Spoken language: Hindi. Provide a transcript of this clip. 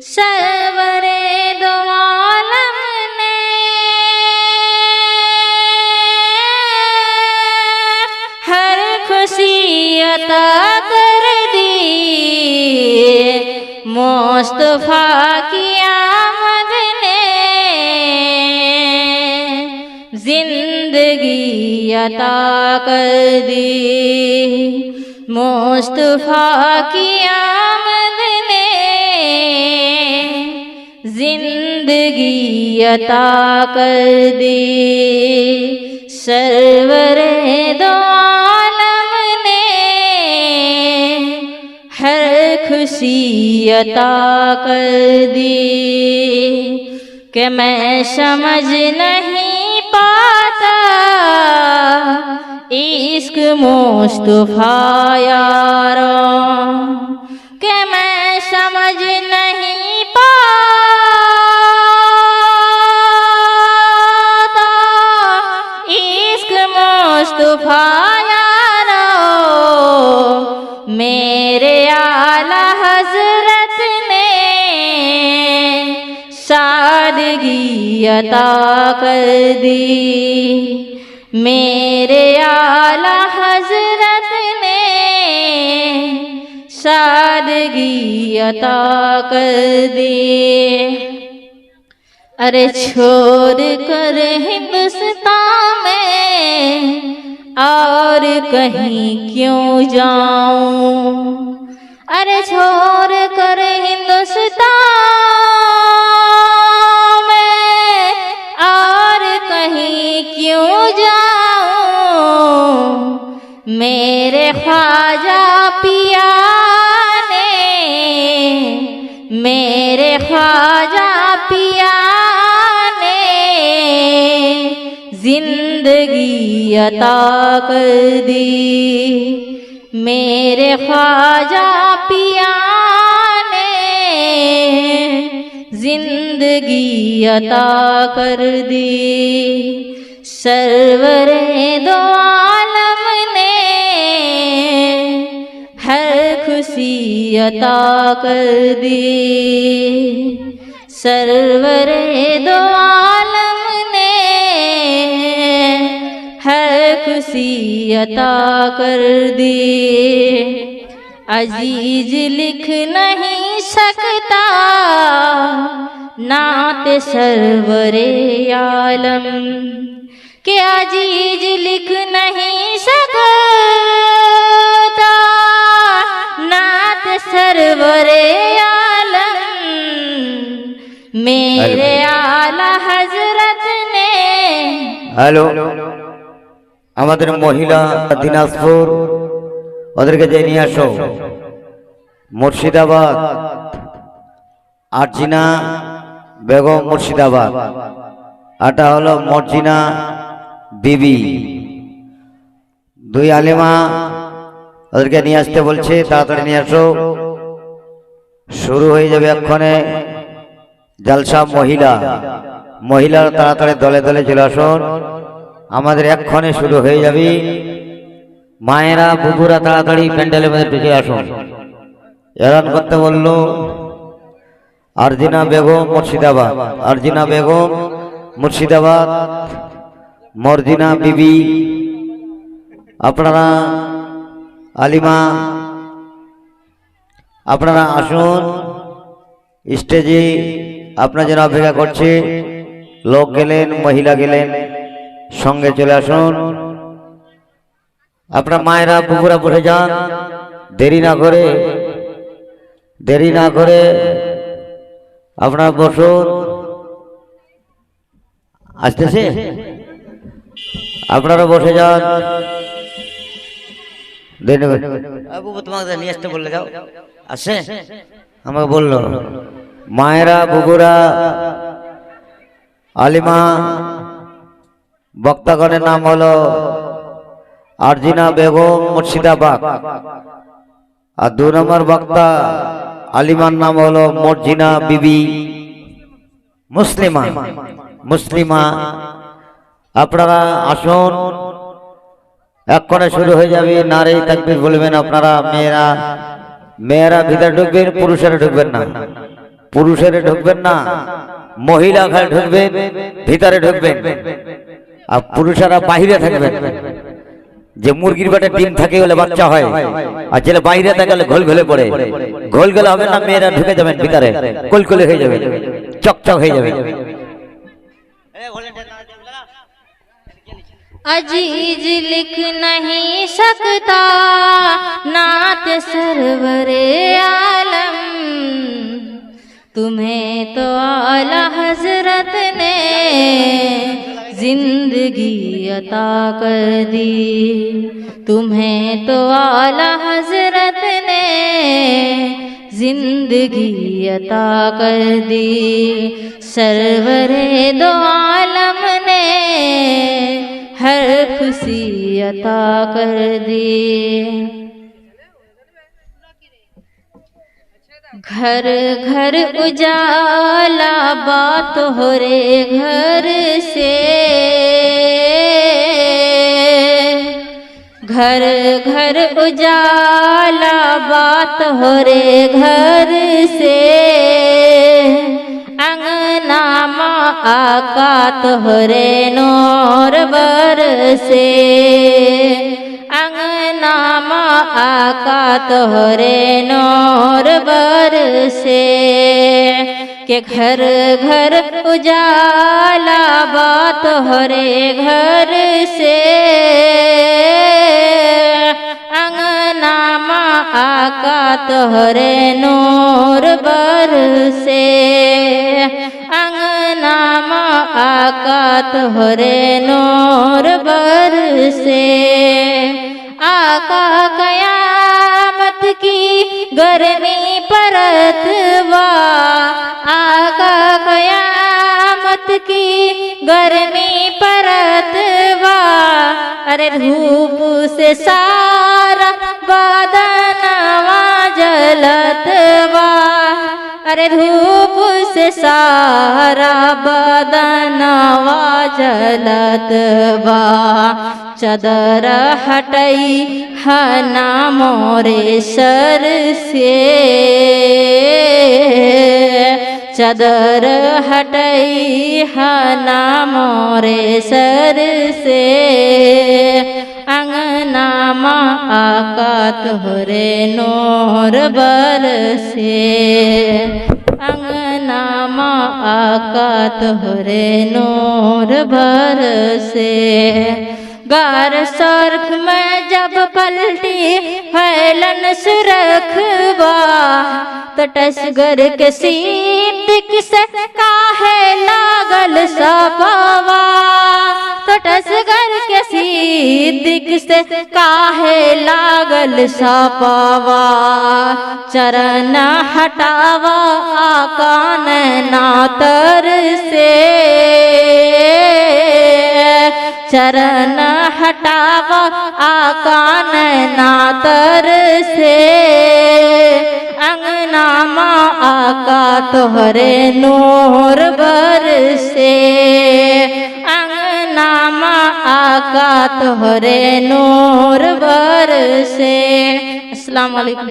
सरवरे दो आलम ने हर खुशी अता कर दी। मुस्तफा की आमद ने जिंदगी अता कर दी। मुस्तफा की आमद ने जिंदगी अता कर दी। सरवरे दो आलम ने हर खुशी अता कर दी। कि मैं समझ नहीं पाता इश्क मुस्तफा यारों, कि मैं समझ नहीं पाता इश्क मुस्तफा यारों। मेरे आला हजरत ने सादगी अता कर दी। मेरे आला हजरत ने सादगी अता कर दी। अरे छोड़ कर हिंदुस्तान में और कहीं क्यों जाऊं। अरे छोड़ कर हिंदुस्तान में और कहीं क्यों जाऊं। मेरे ख्वाजा पिया ने, मेरे ख्वाजा पिया ने जिंदगी अता कर दी। मेरे ख्वाजा पिया ने जिंदगी अता कर दी। सरवरे दो आलम ने हर खुशी अता कर दी। सरवरे दो आलम ने हर खुशी अता कर दी। अजीज लिख नहीं सकता नात सरवरे आलम, कि अजीज लिख नहीं सकता नात सरवरे आलम। मेरे आला हजरत ने। हेलो আমাদের মহিলা দিনাজপুর ওদেরকে যে নিয়ে আসো। মুর্শিদাবাদ আরজিনা বেগম মুর্শিদাবাদ, এটা হলো মর্জিনা বিবি। দুই আলেমা ওদেরকে নিয়ে আসতে বলছে, তাড়াতাড়ি নিয়ে আসো। শুরু হয়ে যাবে এক্ষণে জলসা। মহিলারা তাড়াতাড়ি দলে দলে চলে আসুন, আমাদের এক্ষণে শুরু হয়ে যাবে। মায়েরা বুবুরা তাড়াতাড়ি প্যান্ডেলের মধ্যে ঢুকে আসুন। এলান করতে বললো আরজিনা বেগম মুর্শিদাবাদ, আরজিনা বেগম মুর্শিদাবাদ, মর্জিনা বিবি। আপনারা আলিমা আপনারা আসুন স্টেজে। আপনার জন্য অপেক্ষা করছে। লোক গেলেন, মহিলা গেলেন, সঙ্গে চলে আসুন। আপনার মায়েরা বুবুরা বসে যান, দেরি না করে আপনারা বসুন। আসতেছে, আপনারা বসে যান। বুবু তোমাকে নিয়ে আসতে বললে, যাও। আসে আমাকে বললো মায়েরা বুবুরা আলিমা। বক্তাগণের নাম হলো আরজিনা বেগম মুর্শিদাবাদ, আর 2 নম্বর বক্তা আলিমার নাম হলো মর্জিনা বিবি মুসলিমা। আপনারা আসুন, এক্ষণে শুরু হয়ে যাবে। নারে তাকবীর বলবেন আপনারা। মেয়েরা ভিতরে ঢুকবেন, পুরুষেরা ঢুকবেন না। পুরুষেরা ঢুকবেন না, মহিলা ঘরে ঢুকবেন, ভিতরে ঢুকবেন, আর পুরুষেরা বাহিরে থাকবেন। যে মুরগির পেটে ডিম থাকে বলে বাচ্চা হয়, আর যেটা বাইরে থাকে ঘোল ঘোলে পড়ে, ঘোল ঘোলে হবে না, মেয়েরা ঢুকে যাবেন ভিতরে, কলকলে হয়ে যাবে, চকচক হয়ে যাবে। अजीज लिख नहीं सकता नात सरवरे आलम, तुम्हें तो आला हजरत ने जिंदगी अता कर दी, तुम्हें तो आला हजरत ने जिंदगी अता कर दी, सरवरे दो आलम ने हर खुशी अता कर दी। घर घर उजाला बात हो रे घर से, घर घर उजाला बात हो रे घर से, अंगना माँ आका तोहरे नूर बरसे, अंगना माँ आका तोहरे नूर बरसे, के घर घर उजाला बात हो रे घर से, अंगना माँ आका तोहरे नूर बरसे, अंगना माँ आका तोहरे नूर बरसे, आका कयामत की गर्मी परतवा, आका कयामत की गर्मी परतवा, अरे धूप से सारा बदनवा जलतवा, अरे धूप से सारा बदनवा जलतवा, चदर हटई हना मोरे सर से, चदर हटई हना मोरे सर से, अंगना माँ आका तोहरे नूर बरसे, अंगना माँ आका तोहरे नूर बरसे, गार सरख में जब पलटी फैलन सुरखवा, तो टसगर के सीट से काहे लागल सपवा, तो टसगर के सीट से काहे लागल सपवा, चरण हटावा आका नैना तर से, चरण हटावा आका नैना तर से, अंगना माँ आका तोहरे नूर बरसे, अंगना माँ आका तोहरे नूर बरसे। अस्सलाम वालेकुम।